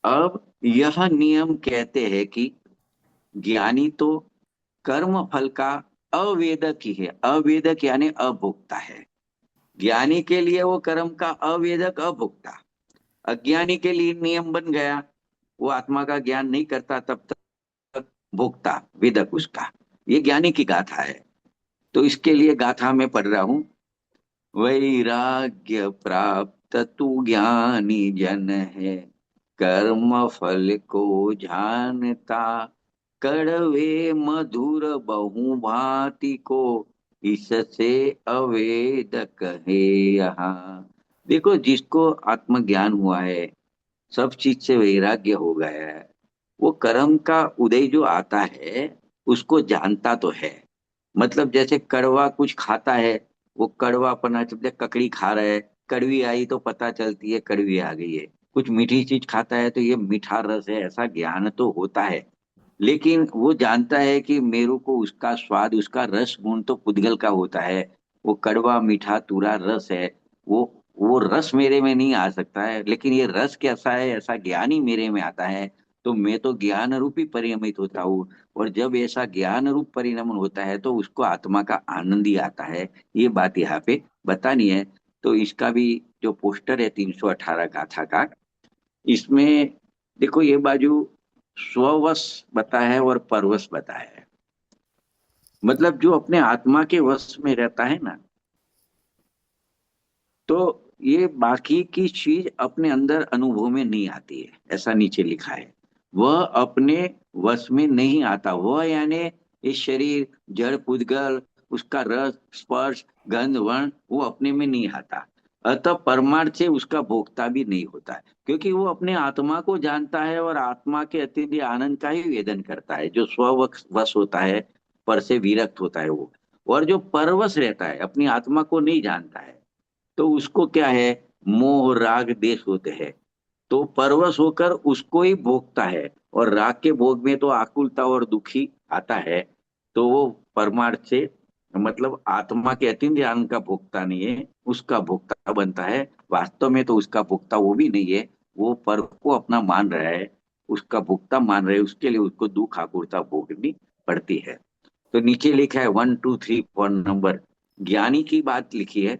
अब यह नियम कहते हैं कि ज्ञानी तो कर्म फल का अवेदक ही है। अवेदक यानी अभोक्ता है। ज्ञानी के लिए वो कर्म का अवेदक अभोक्ता। अज्ञानी के लिए नियम बन गया, वो आत्मा का ज्ञान नहीं करता तब तक भोक्ता, वेदक उसका। ये ज्ञानी की गाथा है। तो इसके लिए गाथा में पढ़ रहा हूं। वैराग्य प्राप्त तू ज्ञानी जन है, कर्म फल को जानता, कड़वे मधुर बहु भांति को, इससे अवेद कहे यहाँ। देखो, जिसको आत्मज्ञान हुआ है, सब चीज से वैराग्य हो गया है, वो कर्म का उदय जो आता है उसको जानता तो है। मतलब जैसे कड़वा कुछ खाता है, वो कड़वा पना जब ककड़ी खा रहा है, कड़वी आई तो पता चलती है कड़वी आ गई है। कुछ मीठी चीज खाता है तो ये मीठा रस है, ऐसा ज्ञान तो होता है। लेकिन वो जानता है कि मेरे को उसका स्वाद, उसका रस गुण तो पुद्गल का होता है। वो कड़वा मीठा तूरा रस है, वो वो रस मेरे में नहीं आ सकता है, लेकिन ये रस कैसा है ऐसा ज्ञान ही मेरे में आता है। तो मैं तो ज्ञान रूपी परिणमित होता हूँ। और जब ऐसा ज्ञान रूप परिणमन होता है तो उसको आत्मा का आनंद ही आता है। ये बात यहाँ पे बतानी है। तो इसका भी जो पोस्टर है 318 गाथा का, इसमें देखो ये बाजू स्ववश बताया है और परवश बताया है। मतलब जो अपने आत्मा के वश में रहता है ना, तो ये बाकी की चीज अपने अंदर अनुभव में नहीं आती है, ऐसा नीचे लिखा है। वह अपने वश में नहीं आता, वह यानी इस शरीर, जड़ पुद्गल, उसका रस स्पर्श गंध वर्ण वो अपने में नहीं आता। अतः परमार्थ से उसका भोक्ता भी नहीं होता है, क्योंकि वो अपने आत्मा को जानता है और आत्मा के अत्यंत आनंद का ही वेदन करता है। जो स्व वश होता है, पर से विरक्त होता है वो। और जो परवश रहता है, अपनी आत्मा को नहीं जानता है, तो उसको क्या है, मोह राग देश होते हैं। तो परवश होकर उसको ही भोगता है, और राग के भोग में तो आकुलता और दुखी आता है। तो वो परमार्थ से, मतलब आत्मा के अतीन्द्रिय ज्ञान का भोक्ता नहीं है, उसका भोक्ता बनता है। वास्तव में तो उसका भोक्ता वो भी नहीं है, वो पर को अपना मान रहा है, उसका भोक्ता मान रहे, उसके लिए उसको दुख आकुलता भोगनी पड़ती है। तो नीचे लिखा है 1 2 3 4 नंबर। ज्ञानी की बात लिखी है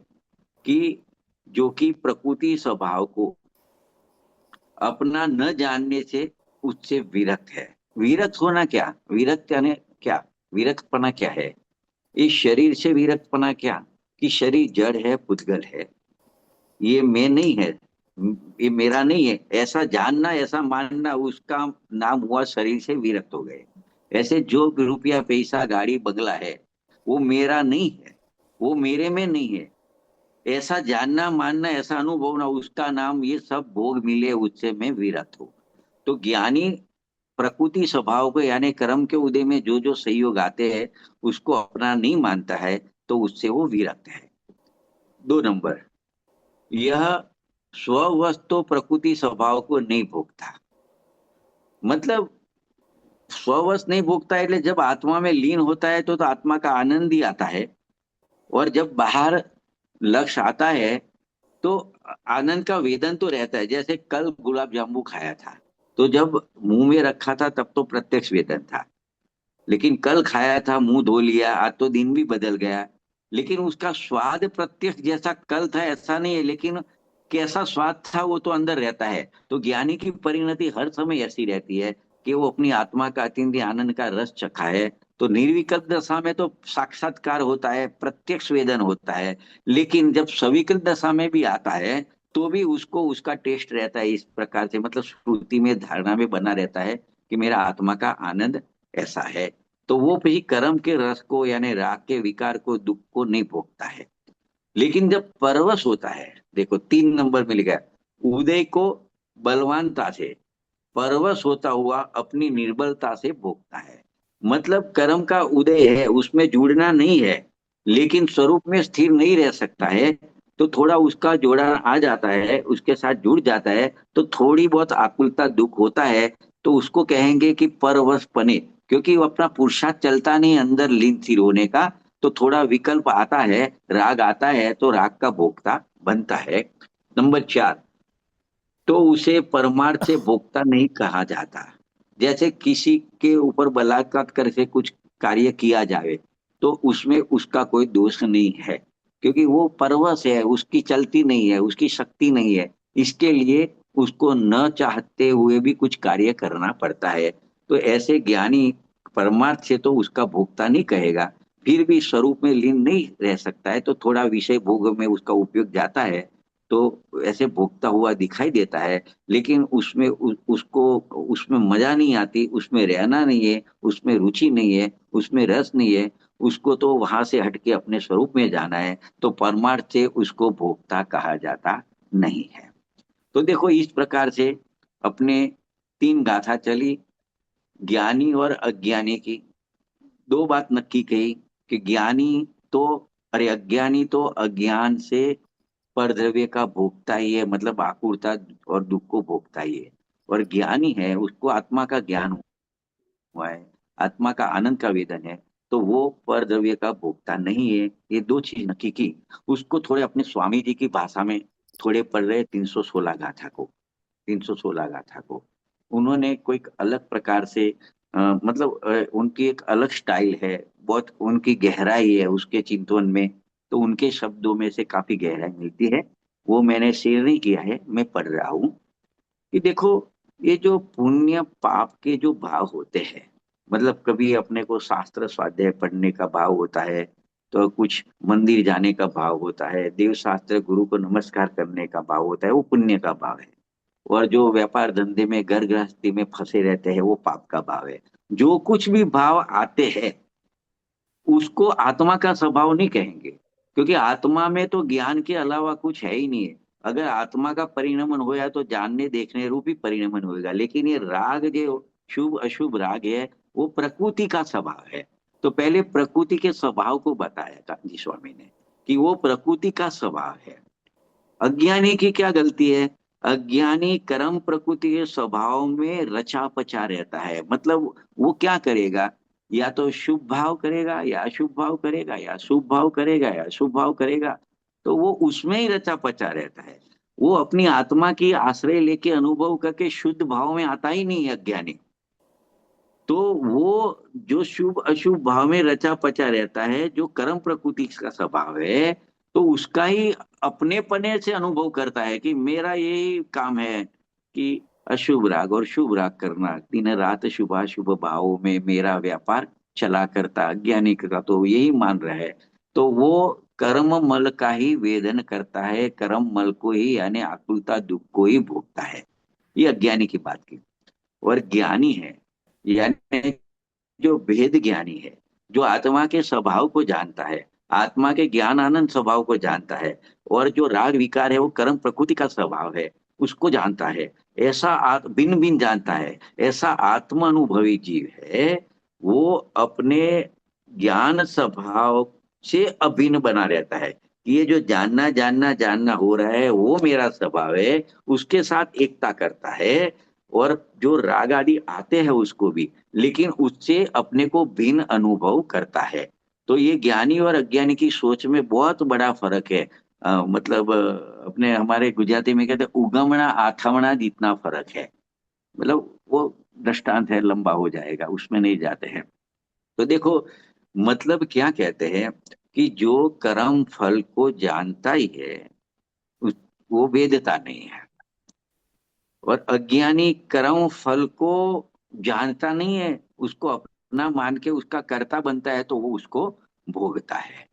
कि जो कि प्रकृति स्वभाव को अपना न जानने से उससे विरक्त है। विरक्त होना क्या, विरक्त यानी क्या, विरक्तपना क्या है। इस शरीर से विरक्तपना क्या, कि शरीर जड़ है, पुद्गल है, ये मैं नहीं है, ये मेरा नहीं है, ऐसा जानना, ऐसा मानना, उसका नाम हुआ शरीर से विरक्त हो गए। ऐसे जो रुपया पैसा गाड़ी बंगला है, वो मेरा नहीं है, वो मेरे में नहीं है, ऐसा जानना मानना, ऐसा अनुभव ना, उसका नाम ये सब भोग मिले, उससे मैं विरक्त हूँ। तो ज्ञानी प्रकृति स्वभाव को यानी कर्म के उदय में जो जो संयोग आते हैं उसको अपना नहीं मानता है, तो उससे वो विरक्त है। 2 नंबर, यह स्ववस्तु प्रकृति स्वभाव को नहीं भोगता। मतलब स्ववश नहीं भोगता है, એટલે जब आत्मा में लीन होता है तो आत्मा का आनंद ही आता है। और जब बाहर लक्ष्य आता है तो आनंद का वेदन तो रहता है। जैसे कल गुलाब जामुन खाया था, तो जब मुंह में रखा था तब तो प्रत्यक्ष वेदन था, लेकिन कल खाया था, मुंह धो लिया, आज तो दिन भी बदल गया, लेकिन उसका स्वाद प्रत्यक्ष जैसा कल था ऐसा नहीं है, लेकिन कैसा स्वाद था वो तो अंदर रहता है। तो ज्ञानी की परिणति हर समय ऐसी रहती है कि वो अपनी आत्मा का अतीन्द्रिय आनंद का रस चखा है। तो निर्विकल्प दशा में तो साक्षात्कार होता है, प्रत्यक्ष वेदन होता है, लेकिन जब सविकल्प दशा में भी आता है तो भी उसको उसका टेस्ट रहता है इस प्रकार से, मतलब श्रुति में धारणा में बना रहता है कि मेरा आत्मा का आनंद ऐसा है। तो वो भी कर्म के रस को यानी राग के विकार को, दुख को नहीं भोगता है। लेकिन जब परवश होता है, देखो 3 नंबर में लिखा है, उदय को बलवानता से, परवश होता हुआ अपनी निर्बलता से भोगता है। मतलब कर्म का उदय है, उसमें जुड़ना नहीं है, लेकिन स्वरूप में स्थिर नहीं रह सकता है। तो थोड़ा उसका जोड़ा आ जाता है, उसके साथ जुड़ जाता है, तो थोड़ी बहुत आकुलता दुख होता है। तो उसको कहेंगे कि परवश पने, क्योंकि वो अपना पुरुषार्थ चलता नहीं अंदर लीन स्थिर होने का। तो थोड़ा विकल्प आता है, राग आता है, तो राग का भोक्ता बनता है। नंबर 4, तो उसे परमार्थ से भोक्ता नहीं कहा जाता। जैसे किसी के ऊपर बलात्कार करके कुछ कार्य किया जाए, तो उसमें उसका कोई दोष नहीं है, क्योंकि वो परवश है, उसकी चलती नहीं है, उसकी शक्ति नहीं है। इसके लिए उसको न चाहते हुए भी कुछ कार्य करना पड़ता है। तो ऐसे ज्ञानी परमार्थ से तो उसका भोक्ता नहीं कहेगा, फिर भी स्वरूप में लीन नहीं रह सकता है, तो थोड़ा विषय भोग में उसका उपयोग जाता है, तो ऐसे भोगता हुआ दिखाई देता है। लेकिन उसमें उसको उसमें मजा नहीं आती, उसमें रहना नहीं है, उसमें रुचि नहीं है, उसमें रस नहीं है। उसको तो वहां से हटके अपने स्वरूप में जाना है, तो परमार्थ से उसको भोक्ता कहा जाता नहीं है। तो देखो इस प्रकार से अपने 3 गाथा चली, ज्ञानी और अज्ञानी की। 2 बात नक्की कही कि ज्ञानी तो, अरे अज्ञानी तो अज्ञान से परद्रव्य का भोगता ही है, मतलब आकुरता और दुख को भोगता ही है। और ज्ञानी है, उसको आत्मा का ज्ञान हुआ है, आत्मा का आनंद का वेदन है, तो वो परद्रव्य का भोगता नहीं है। ये 2 चीज नक्की की। उसको थोड़े अपने स्वामी जी की भाषा में थोड़े पढ़ रहे 316 गाथा को। उन्होंने कोई अलग प्रकार से मतलब उनकी एक अलग स्टाइल है, बहुत उनकी गहराई है उसके चिंतन में। तो उनके शब्दों में से काफी गहराई मिलती है। वो मैंने शेयर नहीं किया है, मैं पढ़ रहा हूँ कि देखो, ये जो पुण्य पाप के जो भाव होते हैं, मतलब कभी अपने को शास्त्र स्वाध्याय पढ़ने का भाव होता है, तो कुछ मंदिर जाने का भाव होता है, देव शास्त्र गुरु को नमस्कार करने का भाव होता है, वो पुण्य का भाव है। और जो व्यापार धंधे में घर गृहस्थी में फंसे रहते हैं, वो पाप का भाव है। जो कुछ भी भाव आते हैं उसको आत्मा का स्वभाव नहीं कहेंगे, क्योंकि आत्मा में तो ज्ञान के अलावा कुछ है ही नहीं है। अगर आत्मा का परिणमन होया तो जानने देखने रूपी परिणमन होएगा, लेकिन ये राग जो शुभ अशुभ राग है, वो प्रकृति का स्वभाव है। तो पहले प्रकृति के स्वभाव को बताया गांधी स्वामी ने कि वो प्रकृति का स्वभाव है। अज्ञानी की क्या गलती है? अज्ञानी कर्म प्रकृति के स्वभाव में रचा पचा रहता है। मतलब वो क्या करेगा, या तो शुभ भाव करेगा या अशुभ भाव करेगा, या शुभ भाव करेगा या अशुभ भाव करेगा। तो वो उसमें ही रचा पचा रहता है। वो अपनी आत्मा की आश्रय लेके अनुभव करके शुद्ध भाव में आता ही नहीं है अज्ञानी। तो वो जो शुभ अशुभ भाव में रचा पचा रहता है, जो कर्म प्रकृति का स्वभाव है, तो उसका ही अपने पने से अनुभव करता है कि मेरा यही काम है कि अशुभ राग और शुभ राग करना, दिन रात शुभाशुभ भावों में मेरा व्यापार चला करता। अज्ञानी का तो यही मान रहा है। तो वो कर्म मल का ही वेदन करता है, कर्म मल को ही यानी आकुलता दुख को ही भोगता है। ये अज्ञानी की बात की। और ज्ञानी है, यानी जो भेद ज्ञानी है, जो आत्मा के स्वभाव को जानता है, आत्मा के ज्ञान आनंद स्वभाव को जानता है, और जो राग विकार है वो कर्म प्रकृति का स्वभाव है, उसको जानता है, ऐसा भिन्न भिन्न जानता है, ऐसा आत्म अनुभवी जीव है। वो अपने ज्ञान स्वभाव से अभिन्न बना रहता है कि ये जो जानना जानना जानना हो रहा है वो मेरा स्वभाव है, उसके साथ एकता करता है। और जो राग आदि आते हैं उसको भी, लेकिन उससे अपने को भिन्न अनुभव करता है। तो ये ज्ञानी और अज्ञानी की सोच में बहुत बड़ा फर्क है। मतलब अपने हमारे गुजराती में कहते हैं उगमना आठवना जितना फर्क है। मतलब वो दृष्टांत है, लंबा हो जाएगा, उसमें नहीं जाते हैं। तो देखो, मतलब क्या कहते हैं कि जो कर्म फल को जानता ही है, उस, वो वेदता नहीं है। और अज्ञानी कर्म फल को जानता नहीं है, उसको अपना मान के उसका कर्ता बनता है, तो वो उसको भोगता है।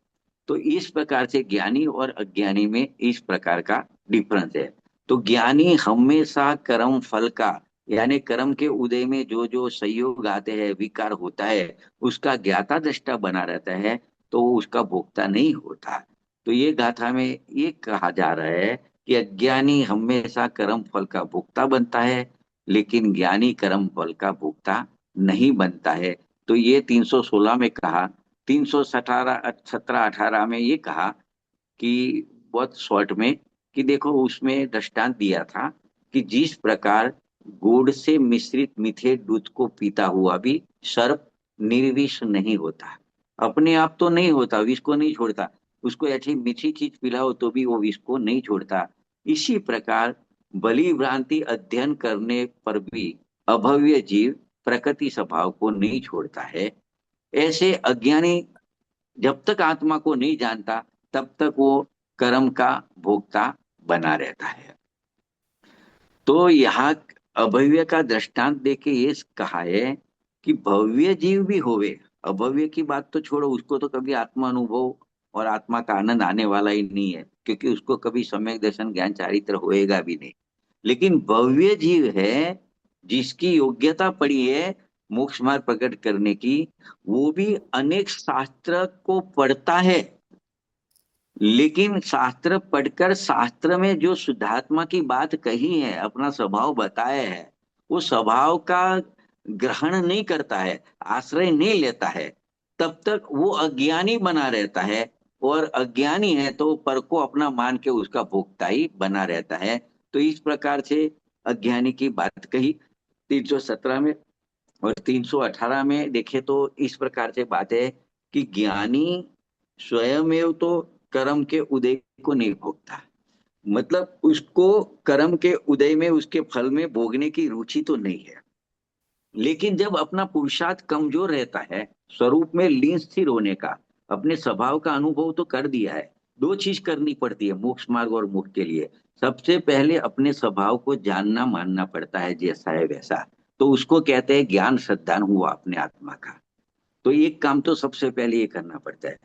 तो इस प्रकार से ज्ञानी और अज्ञानी में इस प्रकार का डिफरेंस है। तो ज्ञानी हमेशा कर्म फल का, यानी कर्म के उदय में जो जो संयोग आते हैं, विकार होता है, उसका ज्ञाता दृष्टा बना रहता है, तो वो उसका भोक्ता नहीं होता। तो ये गाथा में ये कहा जा रहा है कि अज्ञानी हमेशा कर्म फल का भोक्ता बनता है, लेकिन ज्ञानी कर्म फल का भोक्ता नहीं बनता है। तो ये 316 में कहा। 317 18 में ये कहा कि बहुत शॉर्ट में, कि देखो उसमें दृष्टांत दिया था कि जिस प्रकार गुड़ से मिश्रित मीठे दूध को पीता हुआ भी सर्प निर्विष नहीं होता। अपने आप तो नहीं होता, विष को नहीं छोड़ता। उसको ऐसी मीठी चीज पिलाओ तो भी वो विष को नहीं छोड़ता। इसी प्रकार बलि भ्रांति अध्ययन करने पर भी अभव्य जीव प्रकृति स्वभाव को नहीं छोड़ता है। ऐसे अज्ञानी जब तक आत्मा को नहीं जानता, तब तक वो कर्म का भोक्ता बना रहता है। तो यहाँ अभव्य का दृष्टांत देके ये कहा है कि भव्य जीव भी होवे। अभव्य की बात तो छोड़ो, उसको तो कभी आत्मा अनुभव और आत्मा का आनंद आने वाला ही नहीं है, क्योंकि उसको कभी सम्यक दर्शन ज्ञान चारित्र होएगा भी नहीं। लेकिन भव्य जीव है, जिसकी योग्यता पड़ी है मोक्ष मार्ग प्रकट करने की, वो भी अनेक शास्त्र को पढ़ता है। लेकिन शास्त्र पढ़कर शास्त्र में जो शुद्धात्मा की बात कही है, अपना स्वभाव बताया है, वो स्वभाव का ग्रहण नहीं करता है, आश्रय नहीं लेता है, तब तक वो अज्ञानी बना रहता है। और अज्ञानी है तो पर को अपना मान के उसका भोक्ता ही बना रहता है। तो इस प्रकार से अज्ञानी की बात कही 317 में। और 318 में देखे तो इस प्रकार से बात है कि ज्ञानी स्वयमेव तो कर्म के उदय को नहीं भोगता। मतलब उसको कर्म के उदय में उसके फल में भोगने की रुचि तो नहीं है। लेकिन जब अपना पुरुषार्थ कमजोर रहता है, स्वरूप में लीन स्थिर होने का, अपने स्वभाव का अनुभव तो कर दिया है। दो चीज करनी पड़ती है मोक्ष मार्ग और मोक्ष के लिए। सबसे पहले अपने स्वभाव को जानना मानना पड़ता है, जैसा है वैसा। तो उसको कहते हैं ज्ञान श्रद्धान हुआ अपने आत्मा का। तो एक काम तो सबसे पहले ये करना पड़ता है।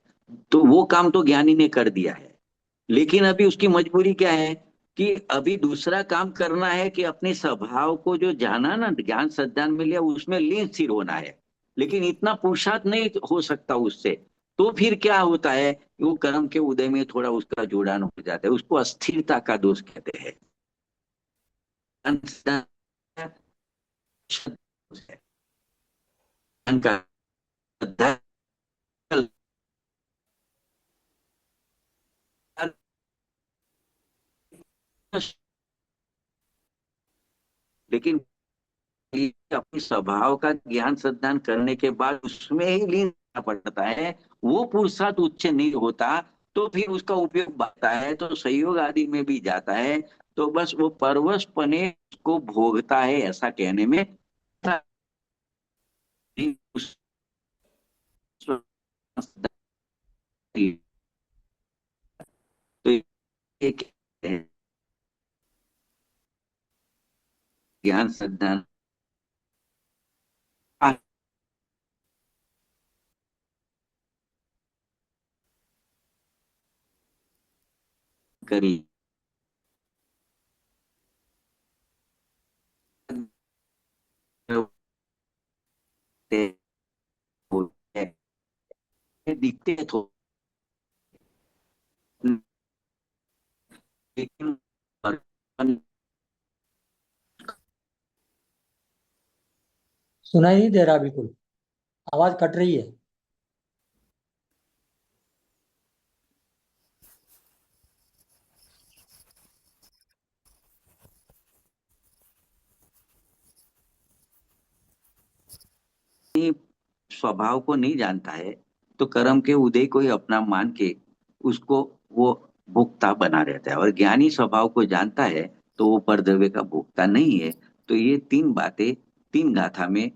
तो वो काम तो ज्ञानी ने कर दिया है। लेकिन अभी उसकी मजबूरी क्या है कि अभी दूसरा काम करना है, कि अपने स्वभाव को जो जाना ना, ज्ञान सद्दान में लिया, उसमें लीन स्थिर होना है। लेकिन इतना पुरुषार्थ नहीं हो सकता उससे। तो फिर क्या होता है, वो कर्म के उदय में थोड़ा उसका जोड़ान हो जाता है, उसको अस्थिरता का दोष कहते हैं। ज्ञान सद्दान का दोष है। ज्ञान का श्रद्धा, लेकिन ये अपने स्वभाव का ज्ञान संधान करने के बाद उसमें ही लीन होना पड़ता है। वो पुरुषार्थ उच्च नहीं होता, तो फिर उसका उपयोग बढ़ता है, तो संयोग आदि में भी जाता है। तो बस वो परवश पने को भोगता है, ऐसा कहने में उस तो ये कहते हैं ज्ञान संधान करी दिखते तो, लेकिन सुनाई नहीं दे रहा बिल्कुल, आवाज कट रही है। स्वभाव को नहीं जानता है, तो कर्म के उदय को ही अपना मान के उसको वो भोक्ता बना रहता है, और ज्ञानी स्वभाव को जानता है तो वो परद्रव्य का भोक्ता नहीं है। तो ये तीन बातें तीन गाथा में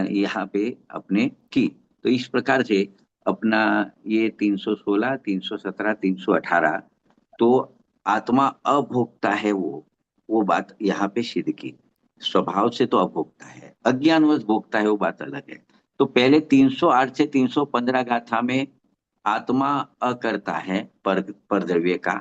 यहाँ पे अपने की। तो इस प्रकार से अपना ये 316, 317, 318, तो आत्मा अभोक्ता है, वो बात यहाँ पे सिद्ध की। स्वभाव से तो अभोक्ता है, अज्ञानवश भोक्ता है, वो बात अलग है। तो पहले 308 से 315 गाथा में आत्मा अकर्ता है परद्रव्य का।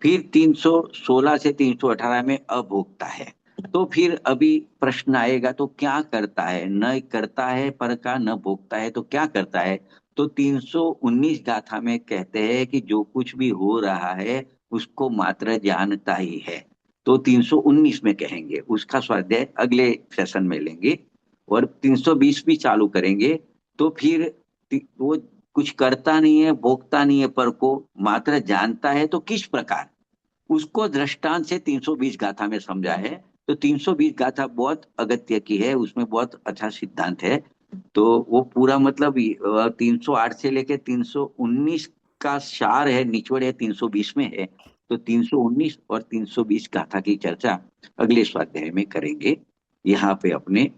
फिर 316 से 318 में अभोक्ता है। तो फिर अभी प्रश्न आएगा, तो क्या करता है? न करता है पर का, न भोगता है, तो क्या करता है? तो 319 गाथा में कहते हैं कि जो कुछ भी हो रहा है उसको मात्र जानता ही है। तो 319 में कहेंगे, उसका स्वाध्याय अगले सेशन में लेंगे। और 320 भी चालू करेंगे। तो फिर वो कुछ करता नहीं है, भोगता नहीं है, पर को मात्र जानता है, तो किस प्रकार, उसको दृष्टांत से 320 गाथा में समझा है। तो 320 गाथा बहुत अगत्य की है, उसमें बहुत अच्छा सिद्धांत है। तो वो पूरा मतलब 308 से लेके 319 का सार है, निचोड़ है 320 में है। तो 319 और 320 गाथा की चर्चा अगले स्वाध्याय में करेंगे। यहाँ पे अपने